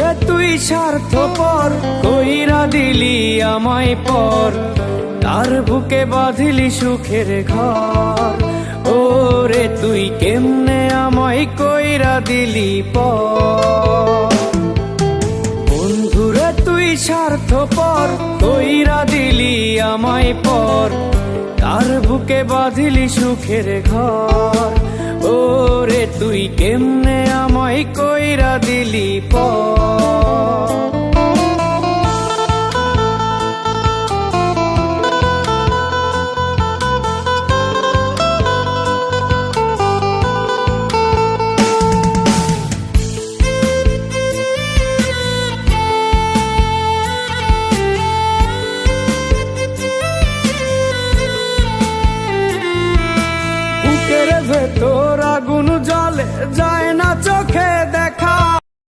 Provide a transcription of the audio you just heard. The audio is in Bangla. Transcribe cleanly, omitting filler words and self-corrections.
বন্ধুরে তুই স্বার্থপর কইরা দিলি আমায় পর, তার বুকে বাঁধিলি সুখের ঘর। ওরে তুই কেমনে আমায় কইরা দিলি পর। বন্ধুরে তুই স্বার্থপর কইরা দিলি আমায় পর, তার বুকে বাঁধিলি সুখের ঘর। ওরে তুই কেমনে আমায় কইরা দিলি পর।